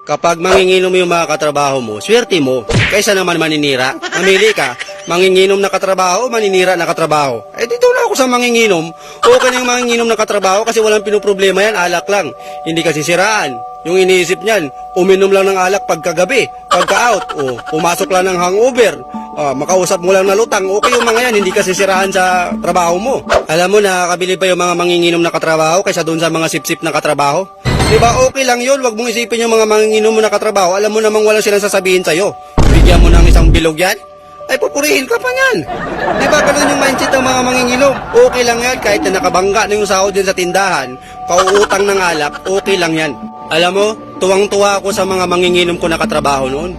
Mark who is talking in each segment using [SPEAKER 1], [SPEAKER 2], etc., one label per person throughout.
[SPEAKER 1] Kapag manginginom yung mga katrabaho mo, swerte mo. Kaysa naman maninira. Mamili ka, manginginom na katrabaho, maninira na katrabaho. Eh dito na ako sa manginginom. Okay na yung manginginom na katrabaho kasi walang pinoproblema yan, alak lang. Hindi kasi siraan. Yung iniisip niyan, uminom lang ng alak pagkagabi, pagka-out, o pumasok lang ng hangover, makausap mo lang na lutang, okay yung mga yan, hindi kasi siraan sa trabaho mo. Alam mo, nakakabili pa yung mga manginginom na katrabaho kaysa doon sa mga sip-sip na katrabaho. Diba, okay lang yun, wag mong isipin yung mga manginginom mo na katrabaho, alam mo namang walang silang sasabihin sa'yo. Bigyan mo ng isang bilog yan, ay pupurihin ka pa niyan. Diba, ganun yung mindset ng mga manginginom. Okay lang yan, kahit na nakabangga na yung sahod din sa tindahan, pauutang ng alak, okay lang yan. Alam mo, tuwang-tuwa ako sa mga manginginom ko na katrabaho noon.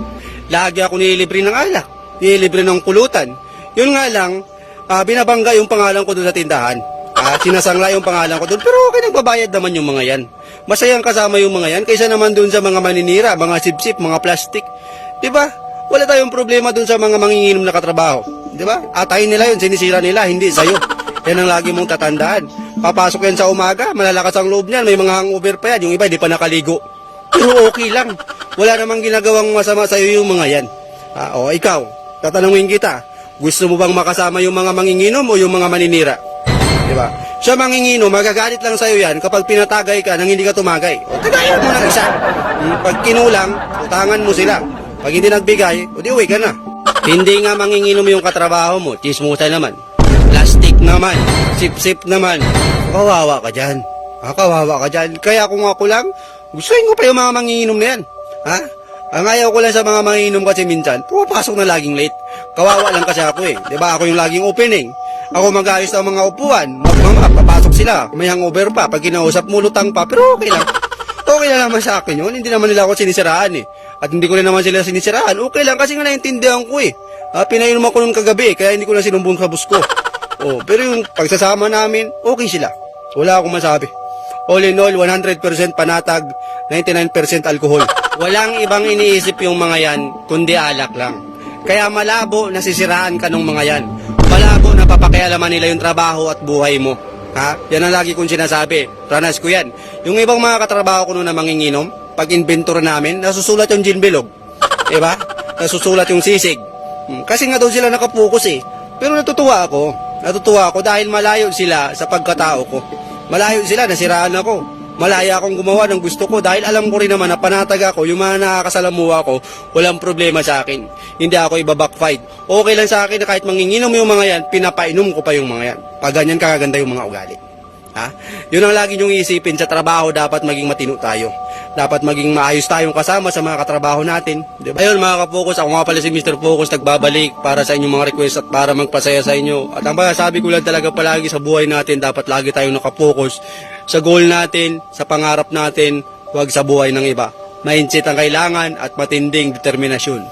[SPEAKER 1] Lagi ako nililibre ng alak, nililibre ng pulutan. Yun nga lang, binabangga yung pangalan ko doon sa tindahan. Sinasangla yung pangalan ko doon, pero okay, nagbabayad naman yung mga yan. Masayang kasama yung mga yan, kaysa naman doon sa mga maninira, mga sip-sip, mga plastic. Diba? Wala tayong problema doon sa mga manginginom na katrabaho. Diba? Atayin nila yun, sinisira nila, hindi sa'yo. Yan ang lagi mong tatandaan. Papasok yan sa umaga, malalakas ang loob niyan, may mga hangover pa yan, yung iba hindi pa nakaligo. Pero okay lang. Wala namang ginagawang masama sa'yo yung mga yan. O ikaw, tatanungin kita, gusto mo bang makasama yung mga manginginom o yung mga maninira? Diba? Siya manginginom, magagalit lang sa'yo yan kapag pinatagay ka nang hindi ka tumagay. O tagayan mo ng isa. Pag kinulang, utangan mo sila. Pag hindi nagbigay, o di uwi ka na. Hindi nga manginginom yung katrabaho mo, chismusa naman. Plastic naman, sip-sip naman. Kawawa ka dyan. Kawawa ka dyan. Kaya kung ako lang, gustuin ko pa yung mga manginginom na yan. Ang ayaw ko lang sa mga manginginom kasi minsan, pumapasok na laging late. Kawawa lang kasi ako eh. Diba ako yung laging opening. Ako mag-ayos ng mga upuan. Papasok sila. May hangover pa. Pag kinausap mo, lutang pa. Pero okay lang. Okay lang naman sa akin yun. Hindi naman nila ako sinisiraan eh. At hindi ko rin naman sila sinisiraan. Okay lang kasi nga naintindihan ko eh. Pinainom ako nung kagabi. Kaya hindi ko na sinumbong sa bus ko. Pero yung pagsasama namin, okay sila. Wala akong masabi. All in all, 100% panatag, 99% alcohol. Walang ibang iniisip yung mga yan, kundi alak lang. Kaya malabo na sisiraan ka ng mga yan. Malabo na papakialaman nila yung trabaho at buhay mo. Yan ang lagi kong sinasabi. Ranas ko yan. Yung ibang mga katrabaho ko noon na manginginom, pag inventor namin, nasusulat yung gin bilog. Diba? Nasusulat yung sisig. Kasi nga doon sila nakapokus eh. Pero natutuwa ako dahil malayo sila sa pagkatao ko. Malayo sila, nasiraan ako. Malaya akong gumawa ng gusto ko dahil alam ko rin naman na panatag ako, yung mga nakakasalamuha ko, walang problema sa akin. Hindi ako ibabackfight. Okay lang sa akin na kahit manginginom yung mga yan, pinapainom ko pa yung mga yan. Pag ganyan kaganda yung mga ugali. Yun ang lagi nyong iisipin, sa trabaho dapat maging matino tayo. Dapat maging maayos tayong kasama sa mga katrabaho natin. Diba? Ayun mga ka-focus, ako nga pala si Mr. Focus, nagbabalik para sa inyong mga request at para magpasaya sa inyo. At ang sabi ko lang talaga palagi sa buhay natin, dapat lagi tayong nakapokus sa goal natin, sa pangarap natin, huwag sa buhay ng iba. Mindset ang kailangan at matinding determinasyon.